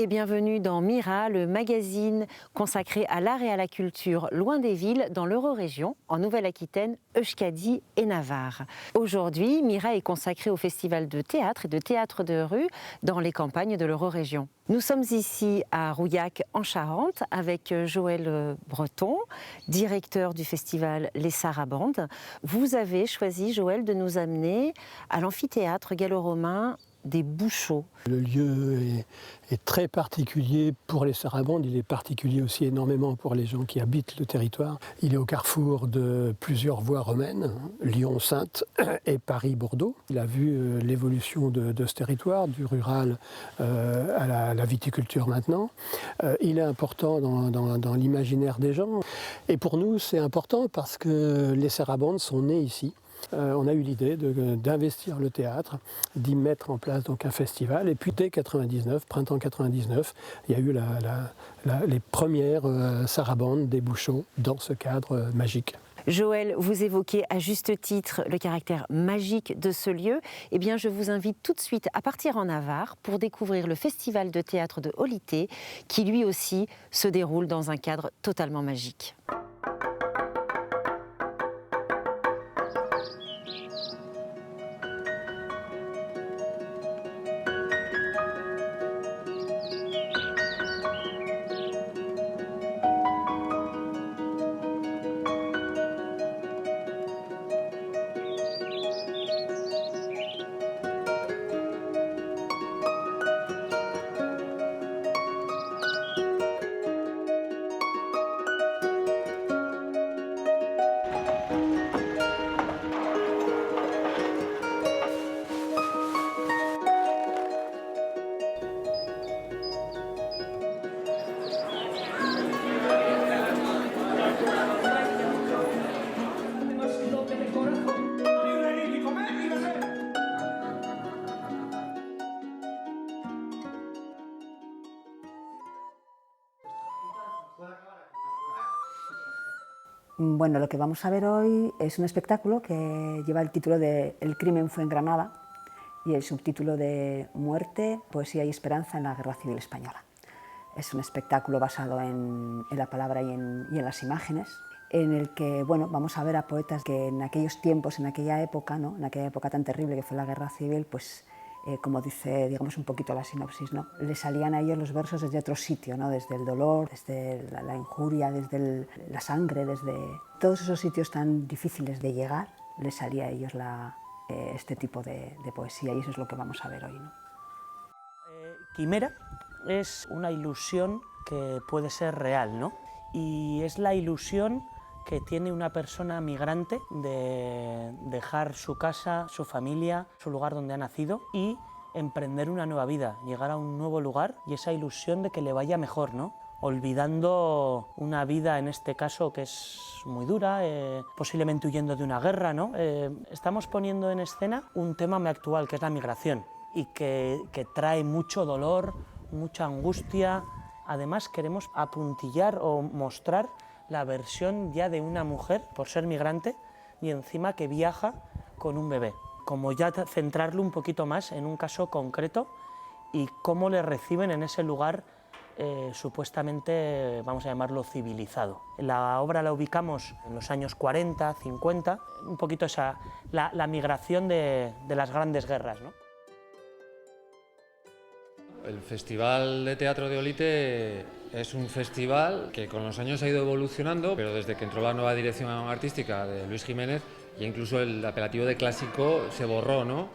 et bienvenue dans Mira, le magazine consacré à l'art et à la culture loin des villes dans l'Eurorégion, en Nouvelle-Aquitaine, Euskadi et Navarre. Aujourd'hui, Mira est consacrée au festival de théâtre et de théâtre de rue dans les campagnes de l'Eurorégion. Nous sommes ici à Rouillac en Charente avec Joël Breton, directeur du festival Les Sarabandes. Vous avez choisi, Joël, de nous amener à l'amphithéâtre gallo-romain des Bouchots. Le lieu est très particulier pour les Sarabandes, il est particulier aussi énormément pour les gens qui habitent le territoire. Il est au carrefour de plusieurs voies romaines, Lyon-Saintes et Paris-Bordeaux. Il a vu l'évolution de ce territoire, du rural à la viticulture maintenant. Il est important dans l'imaginaire des gens. Et pour nous, c'est important parce que les Sarabandes sont nés ici. On a eu l'idée d'investir le théâtre, d'y mettre en place donc un festival. Et puis dès 99, printemps 99, il y a eu les premières Sarabandes des Bouchots dans ce cadre magique. Joël, vous évoquez à juste titre le caractère magique de ce lieu. Eh bien, je vous invite tout de suite à partir en Navarre pour découvrir le festival de théâtre de Olite, qui lui aussi se déroule dans un cadre totalement magique. Bueno, lo que vamos a ver hoy es un espectáculo que lleva el título de El crimen fue en Granada y el subtítulo de Muerte, poesía y esperanza en la Guerra Civil Española. Es un espectáculo basado en la palabra y en las imágenes, en el que vamos a ver a poetas que en aquellos tiempos, en aquella época, ¿no? En aquella época tan terrible que fue la Guerra Civil, pues como dice, digamos, un poquito la sinopsis, ¿no? Le salían a ellos los versos desde otro sitio, ¿no? Desde el dolor, desde la injuria, desde la sangre, desde todos esos sitios tan difíciles de llegar, les salía a ellos este tipo de poesía, y eso es lo que vamos a ver hoy, ¿no? Quimera es una ilusión que puede ser real, ¿no? Y es la ilusión que tiene una persona migrante de dejar su casa, su familia, su lugar donde ha nacido y emprender una nueva vida, llegar a un nuevo lugar y esa ilusión de que le vaya mejor, ¿no? Olvidando una vida, en este caso, que es muy dura, posiblemente huyendo de una guerra, ¿no? Estamos poniendo en escena un tema muy actual, que es la migración, y que trae mucho dolor, mucha angustia. Además, queremos apuntillar o mostrar la versión ya de una mujer, por ser migrante, y encima que viaja con un bebé. Como ya centrarlo un poquito más en un caso concreto y cómo le reciben en ese lugar supuestamente, vamos a llamarlo, civilizado. La obra la ubicamos en los años 40, 50, un poquito la migración de las grandes guerras, ¿no? El Festival de Teatro de Olite es un festival que con los años ha ido evolucionando, pero desde que entró la nueva dirección artística de Luis Jiménez, ya incluso el apelativo de clásico se borró, ¿no?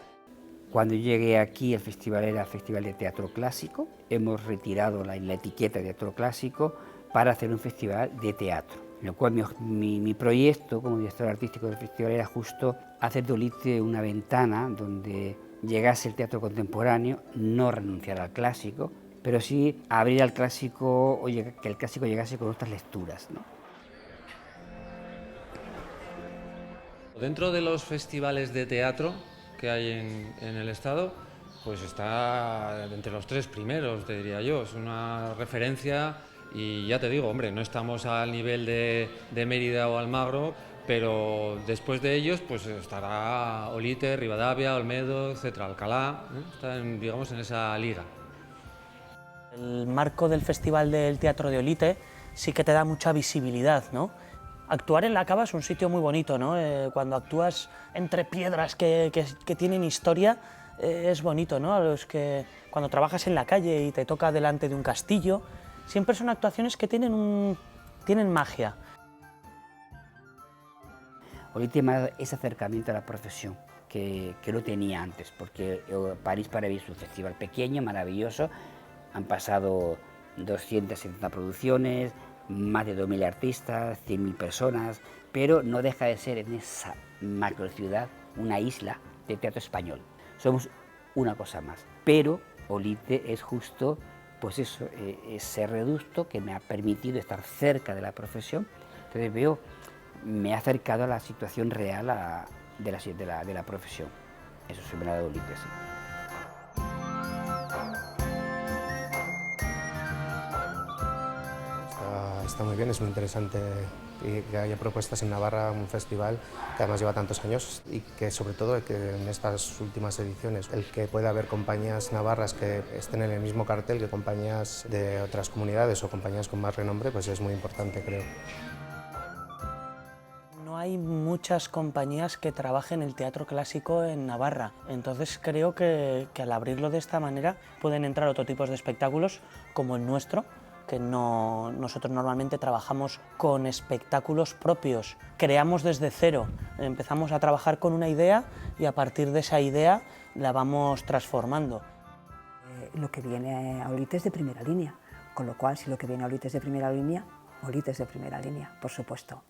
Cuando llegué aquí, el festival era Festival de Teatro Clásico. Hemos retirado la etiqueta de Teatro Clásico para hacer un festival de teatro. En lo cual mi proyecto como director artístico del festival era justo hacer de Olite una ventana donde llegase el teatro contemporáneo, no renunciar al clásico, pero sí abrir al clásico, que el clásico llegase con otras lecturas, ¿no? Dentro de los festivales de teatro que hay en el Estado, pues está entre los 3 primeros, te diría yo. Es una referencia y ya te digo, hombre, no estamos al nivel de Mérida o Almagro, pero después de ellos pues estará Olite, Rivadavia, Olmedo, etcétera, Alcalá, ¿eh? Están, digamos, en esa liga. El marco del Festival del Teatro de Olite sí que te da mucha visibilidad, ¿no? Actuar en la cava es un sitio muy bonito, ¿no? Cuando actúas entre piedras que tienen historia, es bonito, ¿no? Cuando trabajas en la calle y te toca delante de un castillo, siempre son actuaciones que tienen magia. Olite me ha dado ese acercamiento a la profesión que no tenía antes, porque París para mí es un festival pequeño, maravilloso, han pasado 270 producciones, más de 2.000 artistas, 100.000 personas, pero no deja de ser en esa macrociudad una isla de teatro español. Somos una cosa más, pero Olite es justo, pues eso, ese reducto que me ha permitido estar cerca de la profesión. Entonces me ha acercado a la situación real de la profesión. Eso se me lo ha dado Olite, sí. Está muy bien, es muy interesante que haya propuestas en Navarra, un festival que además lleva tantos años y que sobre todo que en estas últimas ediciones el que pueda haber compañías navarras que estén en el mismo cartel que compañías de otras comunidades o compañías con más renombre, pues es muy importante, creo. No hay muchas compañías que trabajen el teatro clásico en Navarra, entonces creo que al abrirlo de esta manera pueden entrar otros tipos de espectáculos como el nuestro, que nosotros normalmente trabajamos con espectáculos propios, creamos desde cero, empezamos a trabajar con una idea y a partir de esa idea la vamos transformando. Lo que viene a Olite es de primera línea, con lo cual si lo que viene a Olite es de primera línea, Olite es de primera línea, por supuesto.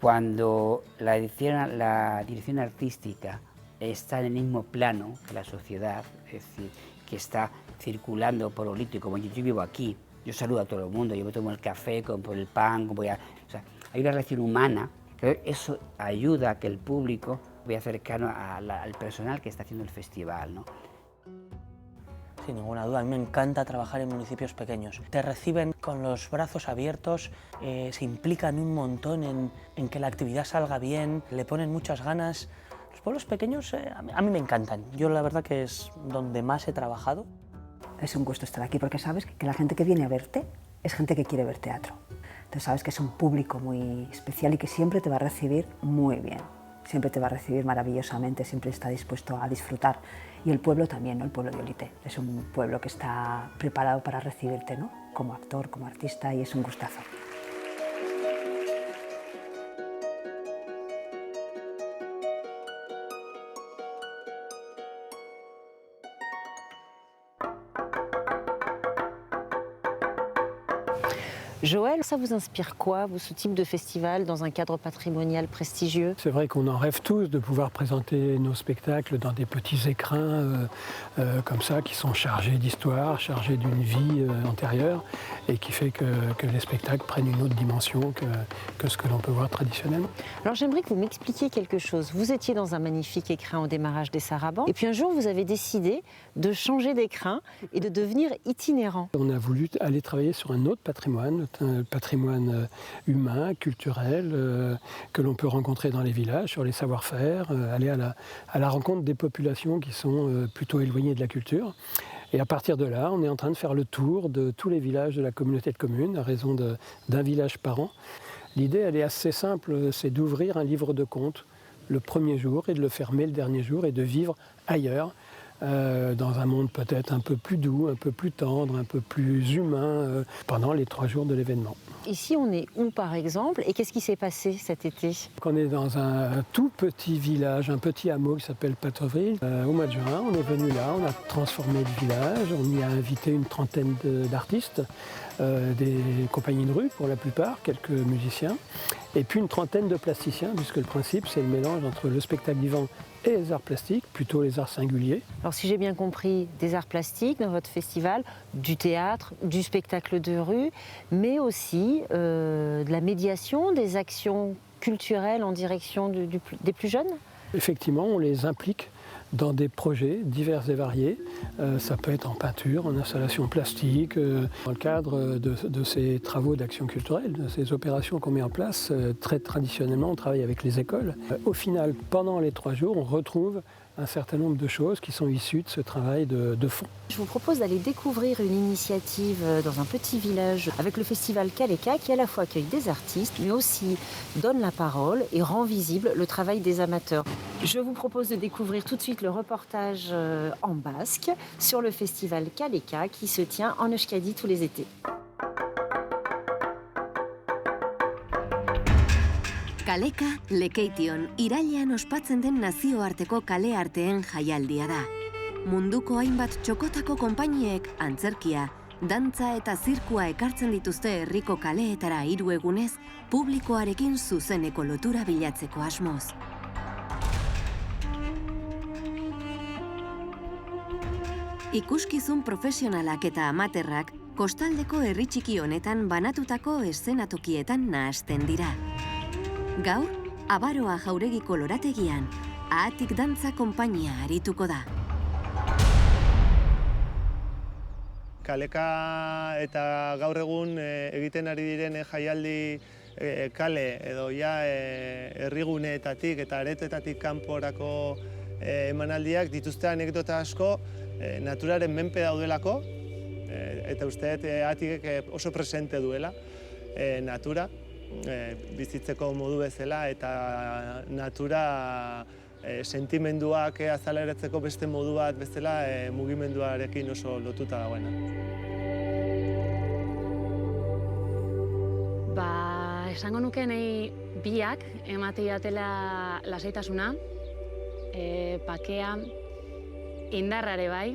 Cuando la dirección artística está en el mismo plano que la sociedad, es decir, que está circulando por Olite, como yo vivo aquí, yo saludo a todo el mundo, yo me tomo el café, compro el pan, o sea, hay una relación humana, que eso ayuda a que el público vea cercano al personal que está haciendo el festival, ¿no? Sin ninguna duda, a mí me encanta trabajar en municipios pequeños. Te reciben con los brazos abiertos, se implican un montón en que la actividad salga bien, le ponen muchas ganas. Los pueblos pequeños a mí me encantan. Yo la verdad que es donde más he trabajado. Es un gusto estar aquí porque sabes que la gente que viene a verte es gente que quiere ver teatro. Entonces sabes que es un público muy especial y que siempre te va a recibir muy bien. Siempre te va a recibir maravillosamente, siempre está dispuesto a disfrutar. Y el pueblo también, ¿no? El pueblo de Olite. Es un pueblo que está preparado para recibirte, ¿no? Como actor, como artista, y es un gustazo. Joël, ça vous inspire quoi, vous, ce type de festival dans un cadre patrimonial prestigieux? C'est vrai qu'on en rêve tous de pouvoir présenter nos spectacles dans des petits écrins comme ça, qui sont chargés d'histoire, chargés d'une vie antérieure, et qui fait que les spectacles prennent une autre dimension que ce que l'on peut voir traditionnellement. Alors j'aimerais que vous m'expliquiez quelque chose. Vous étiez dans un magnifique écrin au démarrage des Sarabans, et puis un jour vous avez décidé de changer d'écrin et de devenir itinérant. On a voulu aller travailler sur un autre patrimoine, un patrimoine humain, culturel, que l'on peut rencontrer dans les villages, sur les savoir-faire, aller à la rencontre des populations qui sont plutôt éloignées de la culture. Et à partir de là, on est en train de faire le tour de tous les villages de la communauté de communes, à raison d'un village par an. L'idée, elle est assez simple, c'est d'ouvrir un livre de contes le premier jour et de le fermer le dernier jour et de vivre ailleurs, dans un monde peut-être un peu plus doux, un peu plus tendre, un peu plus humain, pendant les 3 jours de l'événement. Ici, on est où, par exemple, et qu'est-ce qui s'est passé cet été? On est dans un tout petit village, un petit hameau qui s'appelle Patrevril. Au mois de juin, on est venu là, on a transformé le village, on y a invité une trentaine d'artistes, des compagnies de rue pour la plupart, quelques musiciens, et puis une trentaine de plasticiens, puisque le principe c'est le mélange entre le spectacle vivant et les arts plastiques, plutôt les arts singuliers. Alors si j'ai bien compris, des arts plastiques dans votre festival, du théâtre, du spectacle de rue, mais aussi de la médiation, des actions culturelles en direction des plus jeunes? Effectivement, on les implique dans des projets divers et variés. Ça peut être en peinture, en installation plastique, dans le cadre de ces travaux d'action culturelle, de ces opérations qu'on met en place. Très traditionnellement, on travaille avec les écoles. Au final, pendant les 3 jours, on retrouve un certain nombre de choses qui sont issues de ce travail de fond. Je vous propose d'aller découvrir une initiative dans un petit village avec le festival Kaleka qui à la fois accueille des artistes mais aussi donne la parole et rend visible le travail des amateurs. Je vous propose de découvrir tout de suite le reportage en basque sur le festival Kaleka qui se tient en Euskadi tous les étés. Kaleka, Lekeition, irailean ospatzen den nazioarteko kale arteen jaialdia da. Munduko hainbat txokotako konpainiek antzerkia, dantza eta zirkua ekartzen dituzte herriko kaleetara 3 egunez, publikoarekin zuzeneko lotura bilatzeko asmoz. Ikuskizun profesionalak eta amaterrak kostaldeko herri txiki honetan banatutako eszenatokietan nahasten dira. Gaur, Abaroa jauregiko lorategian, Ahatik dantza konpainia arituko da. Kaleka eta gaur egun egiten ari diren jaialdi kale edo herriguneetatik eta aretoetatik kanporako emanaldiak dituzte anekdota asko naturaren menpe daudelako eta uste dut Ahatik oso presente duela natura. Bizitzeko modu bezala eta natura sentimenduak azaleratzeko beste modu bat bezala mugimenduarekin oso lotuta dagoena. Esango nuke nahi biak emate jatela lasaitasuna, pakea, indarrare bai,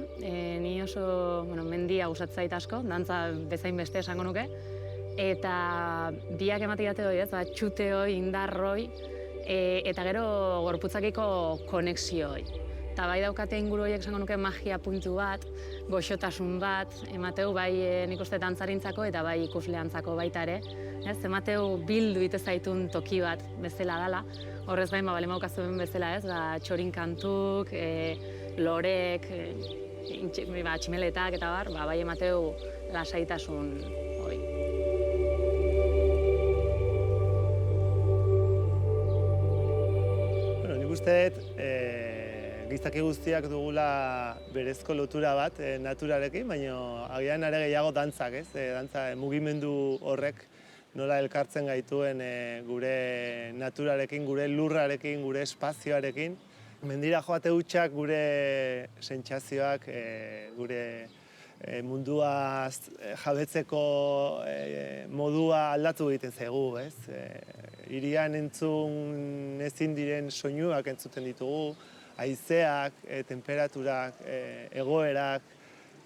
ni oso mendia gustatzen zait asko, dantza bezain beste esango nuke. Eta biak emate jate doi, txuteoi, indarroi, eta gero gorputzakiko konexioi. Eta bai daukate inguru horiek esango nuke magia puntu bat, goxotasun bat, emateu bai nik uste dantzarintzako eta bai ikusleantzako baita ere. Emateu bildu ite zaitun toki bat bezala dela. Horrez gain, bale maukazuen bezala txorin kantuk, lorek, tximeletak eta bai emateu lasaitasun hori. Uste dut, gizaki guztiak dugula berezko lotura bat naturarekin, baina agian are gehiago dantzak, ez? Dantza mugimendu horrek nola elkartzen gaituen gure naturarekin, gure lurrarekin, gure espazioarekin. Mendira joate hutsak gure sentsazioak, gure mundua jabetzeko modua aldatu egiten zaigu, ez? Hirian entzun ezin diren soinuak entzuten ditugu, haizeak, temperaturak, egoerak,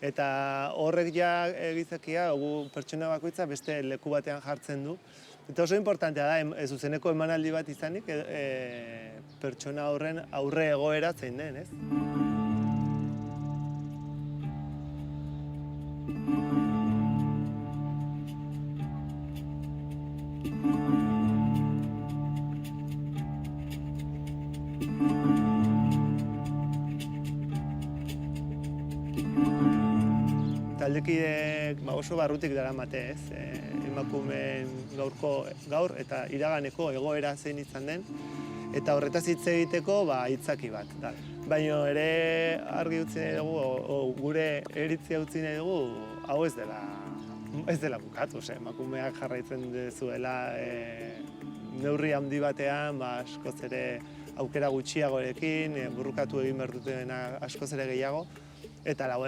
eta horrek gizakia, pertsona bakoitza beste leku batean jartzen du. Eta oso importantea da, zuzeneko emanaldi bat izanik, pertsona horren aurre egoera zein den, ez? Taldekideek oso barrutik daramate, ez? Emakumeen gaur eta iraganeko egoera zein izan den, eta horretaz hitz egiteko hitzaki bat. Baina ere argi utzi nahi dugu, gure eritzia utzi nahi dugu, hau ez dela bukatu, emakumeak jarraitzen duzuela neurri handi batean, askoz ere aukera gutxiagorekin, burrukatu egin behar duten askoz ere gehiago. Eta lau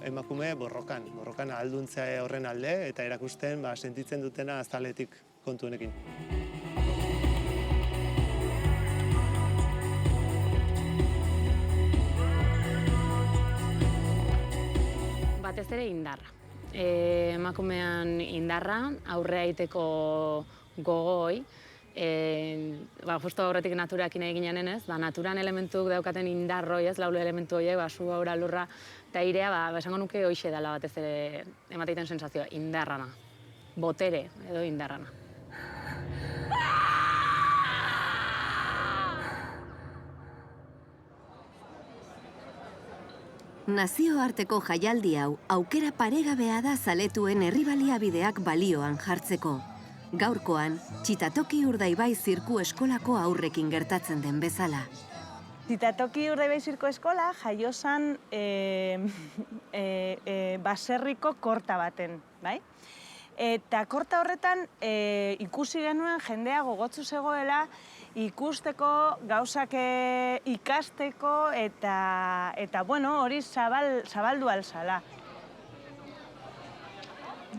emakume borrokan ahalduntzea horren alde eta erakusten sentitzen dutena azaletik kontu honekin. Batez ere indarra. Emakumean indarra, aurrea egiteko gogoi, justo aurretik naturakin egin ginen ez, naturan elementuk daukaten indarroi ez, laule elementu horiek, sua, ura, lurra, eta irea, esango nuke hoxe dela batez ere emateiten sensazioa, indarrana, botere edo indarrana. Nazioarteko jaialdi hau aukera paregabea da zaletuen herri baliabideak balioan jartzeko. Gaurkoan, Txitatoki Urdaibai Zirku Eskolako aurrekin gertatzen den bezala. Txitatoki Urdaibai Zirku Eskola jaio zen baserriko korta baten, bai? Eta korta horretan ikusi genuen jendea gogotsu zegoela ikusteko, gauzak ikasteko eta bueno, hori zabaldu alzala.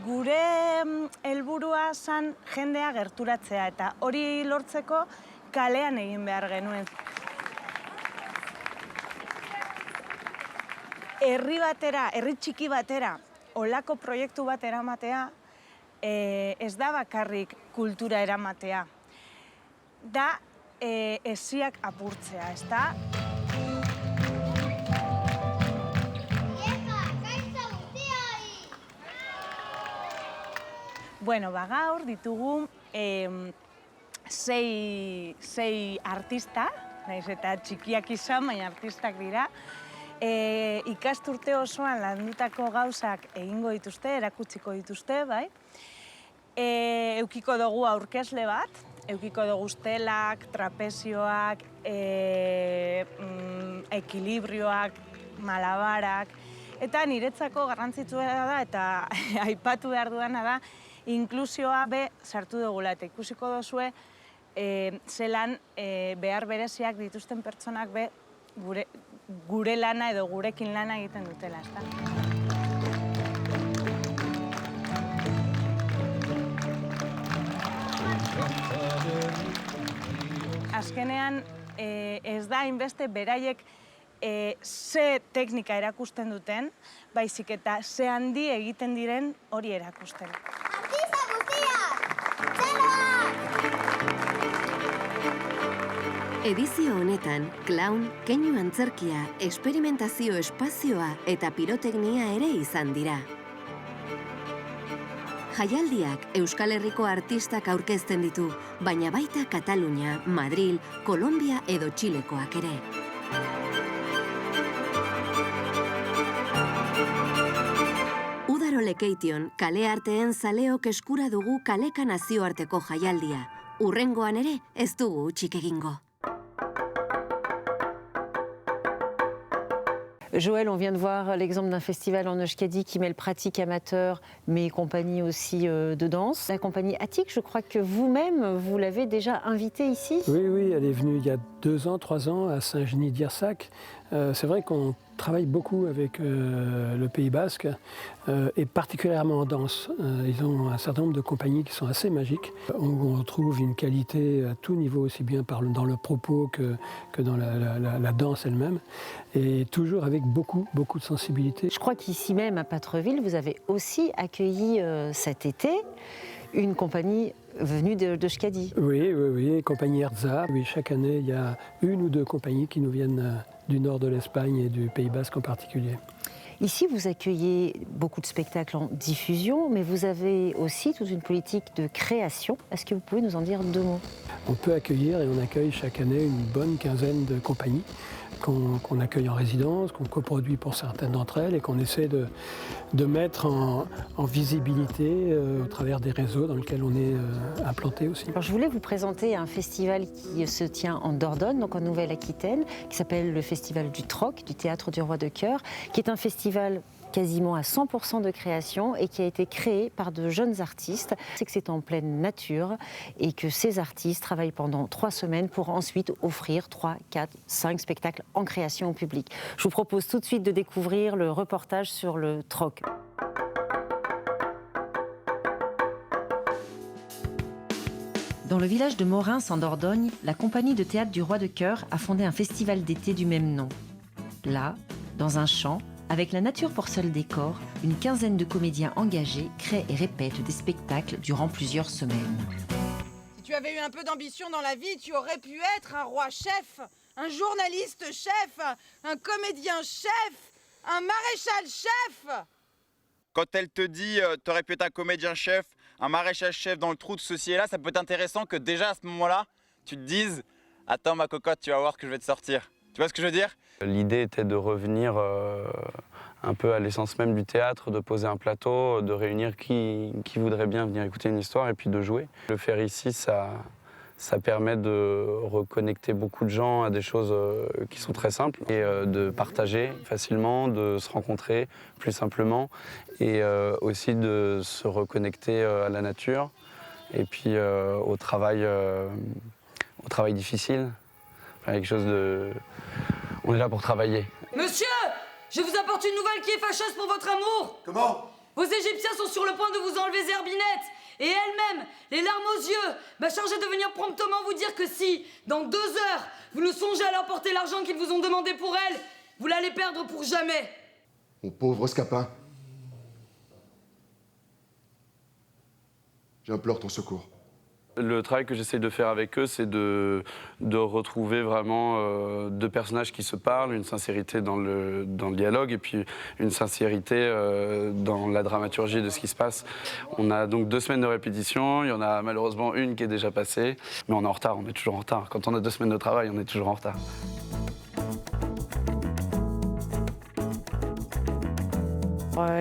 Gure helburua zen jendea gerturatzea eta hori lortzeko kalean egin behar genuen. Herri txiki batera, olako proiektu bat eramatea, ez da bakarrik kultura eramatea. Da hesiak apurtzea, ez da? Bueno, gaur ditugu 6 artista, naiz eta txikiak izan, baina artistak dira. Ikasturte osoan landutako gauzak egingo dituzte, erakutsiko dituzte, bai? Eukiko dugu aurkezle bat, eukiko dugu stelak, trapezioak, ekilibrioak, malabarak, eta niretzako garrantzitsua da eta aipatu behar duena da, inklusioa sartu dugula eta ikusiko duzue zelan behar bereziak dituzten pertsonak gure lana edo gurekin lana egiten dutela, ezta? Azkenean ez da hainbeste beraiek ze teknika erakusten duten, baizik eta ze handi egiten diren hori erakusten. Edizio honetan, clown, keinu antzerkia, esperimentazio espazioa eta piroteknia ere izan dira. Jaialdiak Euskal Herriko artistak aurkezten ditu, baina baita Katalunia, Madril, Kolombia edo Txilekoak ere. Udaro Lekeition, kale arteen zaleok eskura dugu kaleka nazioarteko jaialdia. Hurrengoan ere ez dugu hutsik egingo. Joël, on vient de voir l'exemple d'un festival en Euskadi qui mêle pratique amateur, mais compagnie aussi de danse. La compagnie Attic, je crois que vous-même, vous l'avez déjà invitée ici? Oui, elle est venue il y a 2 ans, 3 ans à Saint-Genis-d'Irsac. C'est vrai qu'on travaille beaucoup avec le Pays Basque et particulièrement en danse. Ils ont un certain nombre de compagnies qui sont assez magiques. On retrouve une qualité à tout niveau, aussi bien dans le propos que dans la danse elle-même, et toujours avec beaucoup de sensibilité. Je crois qu'ici même à Patreville, vous avez aussi accueilli cet été une compagnie venue d'Euskadi. Oui, compagnie Herza. Oui, chaque année, il y a 1 ou 2 compagnies qui nous viennent du nord de l'Espagne et du Pays Basque en particulier. Ici, vous accueillez beaucoup de spectacles en diffusion, mais vous avez aussi toute une politique de création. Est-ce que vous pouvez nous en dire 2 mots? On peut accueillir et on accueille chaque année une bonne quinzaine de compagnies qu'on accueille en résidence, qu'on coproduit pour certaines d'entre elles et qu'on essaie de mettre en visibilité au travers des réseaux dans lesquels on est implanté aussi. Alors, je voulais vous présenter un festival qui se tient en Dordogne, donc en Nouvelle-Aquitaine, qui s'appelle le Festival du Troc, du Théâtre du Roi de Cœur, qui est un festival quasiment à 100% de création et qui a été créé par de jeunes artistes. C'est que c'est en pleine nature et que ces artistes travaillent pendant 3 semaines pour ensuite offrir 3, 4, 5 spectacles en création au public. Je vous propose tout de suite de découvrir le reportage sur le Troc. Dans le village de Morins en Dordogne, la compagnie de théâtre du Roi de Cœur a fondé un festival d'été du même nom. Là, dans un champ, avec la nature pour seul décor, une quinzaine de comédiens engagés créent et répètent des spectacles durant plusieurs semaines. Si tu avais eu un peu d'ambition dans la vie, tu aurais pu être un roi chef, un journaliste chef, un comédien chef, un maréchal chef. Quand elle te dit t'aurais pu être un comédien chef, un maréchal chef dans le trou de ceci et là, ça peut être intéressant que déjà à ce moment-là, tu te dises attends ma cocotte, tu vas voir que je vais te sortir. Tu vois ce que je veux dire? L'idée était de revenir un peu à l'essence même du théâtre, de poser un plateau, de réunir qui voudrait bien venir écouter une histoire et puis de jouer. Le faire ici, ça permet de reconnecter beaucoup de gens à des choses qui sont très simples et de partager facilement, de se rencontrer plus simplement et aussi de se reconnecter à la nature et puis au travail difficile. Quelque chose de... On est là pour travailler. Monsieur, je vous apporte une nouvelle qui est fâcheuse pour votre amour. Comment? Vos Égyptiens sont sur le point de vous enlever Zerbinette. Et elle-même, les larmes aux yeux, m'a chargé de venir promptement vous dire que si, dans 2 heures, vous ne songez à leur porter l'argent qu'ils vous ont demandé pour elle, vous l'allez perdre pour jamais. Mon pauvre Scapin. J'implore ton secours. Le travail que j'essaie de faire avec eux, c'est de retrouver vraiment 2 personnages qui se parlent, une sincérité dans le dialogue et puis une sincérité dans la dramaturgie de ce qui se passe. On a donc 2 semaines de répétition, il y en a malheureusement une qui est déjà passée, mais on est en retard, on est toujours en retard. Quand on a 2 semaines de travail, on est toujours en retard.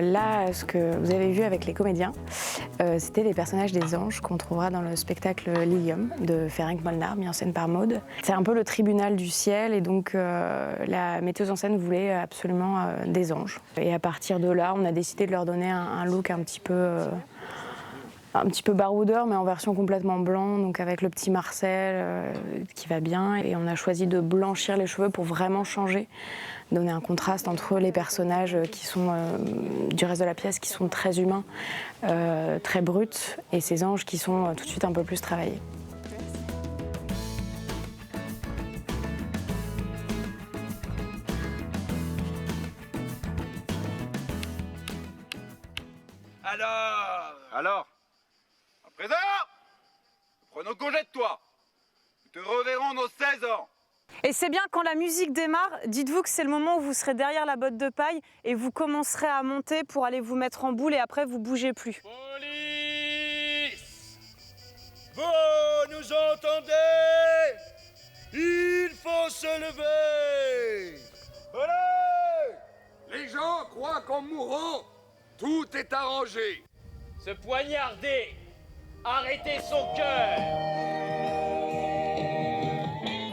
Là, ce que vous avez vu avec les comédiens, c'était les personnages des anges qu'on trouvera dans le spectacle Lilium de Ferenc Molnar, mis en scène par Maud. C'est un peu le tribunal du ciel et donc la metteuse en scène voulait absolument des anges. Et à partir de là, on a décidé de leur donner un look un petit peu baroudeur, mais en version complètement blanc, donc avec le petit Marcel qui va bien. Et on a choisi de blanchir les cheveux pour vraiment changer, donner un contraste entre les personnages qui sont du reste de la pièce, qui sont très humains, très bruts, et ces anges qui sont tout de suite un peu plus travaillés. Alors à présent, prenons congé de toi. Nous te reverrons dans 16 ans. Et c'est bien, quand la musique démarre, dites-vous que c'est le moment où vous serez derrière la botte de paille et vous commencerez à monter pour aller vous mettre en boule et après vous bougez plus. Police! Vous nous entendez? Il faut se lever! Allez! Les gens croient qu'en mourant, tout est arrangé. Se poignarder, arrêter son cœur.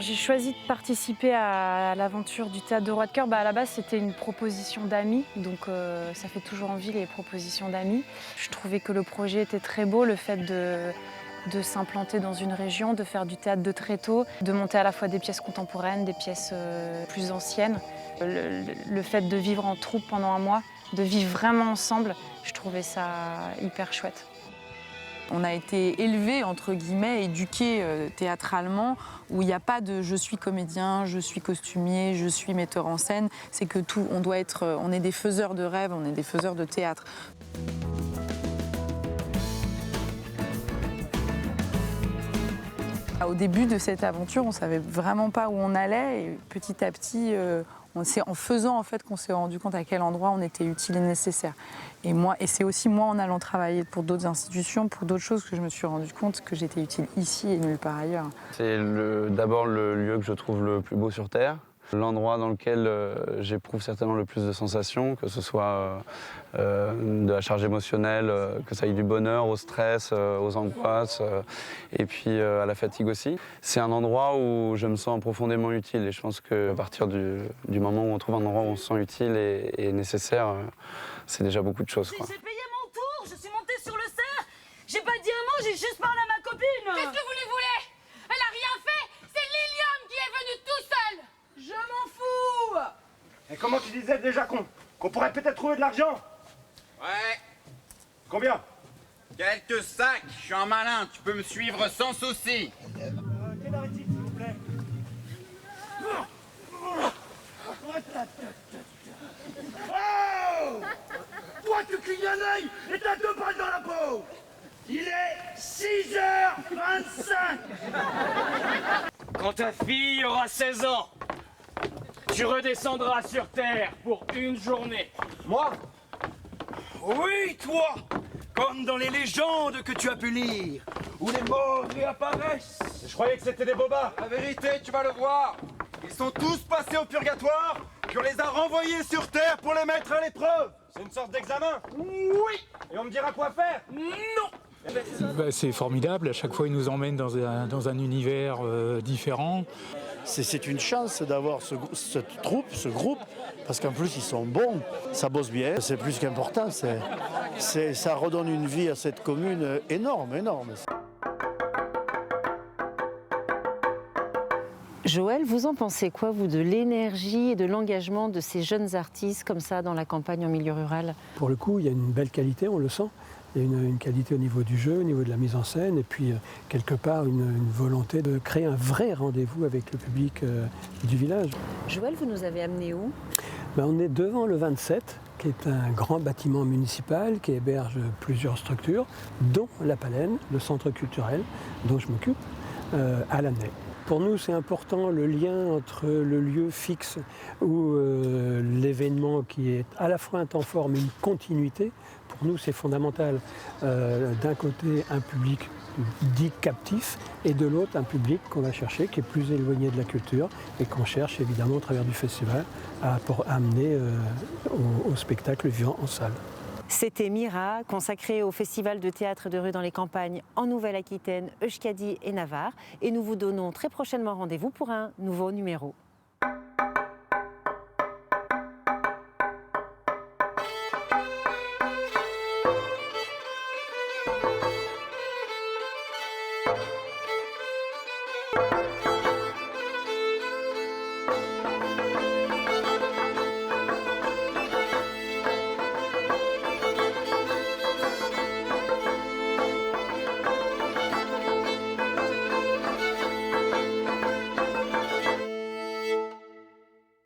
J'ai choisi de participer à l'aventure du Théâtre de Roi de Cœur. À la base, c'était une proposition d'amis, donc ça fait toujours envie les propositions d'amis. Je trouvais que le projet était très beau, le fait de s'implanter dans une région, de faire du théâtre de très tôt, de monter à la fois des pièces contemporaines, des pièces plus anciennes. Le fait de vivre en troupe pendant un mois, de vivre vraiment ensemble, je trouvais ça hyper chouette. On a été élevés, entre guillemets, éduqués théâtralement, où il n'y a pas de « je suis comédien, je suis costumier, je suis metteur en scène ». C'est que tout, on est des faiseurs de rêves, on est des faiseurs de théâtre. Au début de cette aventure, on ne savait vraiment pas où on allait et petit à petit, c'est en faisant en fait qu'on s'est rendu compte à quel endroit on était utile et nécessaire. Et c'est aussi moi en allant travailler pour d'autres institutions, pour d'autres choses, que je me suis rendu compte que j'étais utile ici et nulle part ailleurs. C'est d'abord le lieu que je trouve le plus beau sur Terre. L'endroit dans lequel j'éprouve certainement le plus de sensations, que ce soit de la charge émotionnelle, que ça aille du bonheur au stress, aux angoisses, et puis à la fatigue aussi. C'est un endroit où je me sens profondément utile et je pense qu'à partir du moment où on trouve un endroit où on se sent utile et nécessaire, c'est déjà beaucoup de choses, quoi. J'ai payé mon tour, je suis montée sur le cerf, j'ai pas dit un mot, j'ai juste parlé à ma copine. Qu'est-ce que vous lui voulez? Elle a rien fait, c'est Lilium qui est venu tout seul. Je m'en fous! Et comment tu disais déjà qu'on pourrait peut-être trouver de l'argent? Ouais. Combien? Quelques sacs, je suis un malin, tu peux me suivre sans souci. Quelle heure est-il, s'il vous plaît? Oh! Toi, tu clignes un œil et t'as 2 balles dans la peau! Il est 6h25! Quand ta fille aura 16 ans, tu redescendras sur Terre pour une journée. Moi? Oui, toi! Comme dans les légendes que tu as pu lire, où les morts réapparaissent. Je croyais que c'était des bobards. La vérité, tu vas le voir. Ils sont tous passés au purgatoire, puis on les a renvoyés sur Terre pour les mettre à l'épreuve. C'est une sorte d'examen? Oui. Et on me dira quoi faire? Non. C'est formidable, à chaque fois ils nous emmènent dans un univers différent. C'est une chance d'avoir cette troupe, ce groupe, parce qu'en plus ils sont bons, ça bosse bien, c'est plus qu'important, ça redonne une vie à cette commune énorme. Joël, vous en pensez quoi, vous, de l'énergie et de l'engagement de ces jeunes artistes comme ça dans la campagne en milieu rural? Pour le coup, il y a une belle qualité, on le sent. Il y a une qualité au niveau du jeu, au niveau de la mise en scène, et puis quelque part une volonté de créer un vrai rendez-vous avec le public du village. Joël, vous nous avez amené où? On est devant le 27, qui est un grand bâtiment municipal qui héberge plusieurs structures, dont la Palaine, le centre culturel dont je m'occupe, à Lanay. Pour nous, c'est important le lien entre le lieu fixe où l'événement qui est à la fois un temps fort mais une continuité. Pour nous, c'est fondamental. D'un côté, un public dit captif et de l'autre, un public qu'on va chercher qui est plus éloigné de la culture et qu'on cherche évidemment au travers du festival à amener au spectacle vivant en salle. C'était Mira, consacrée au Festival de théâtre de rue dans les campagnes en Nouvelle-Aquitaine, Euskadi et Navarre. Et nous vous donnons très prochainement rendez-vous pour un nouveau numéro.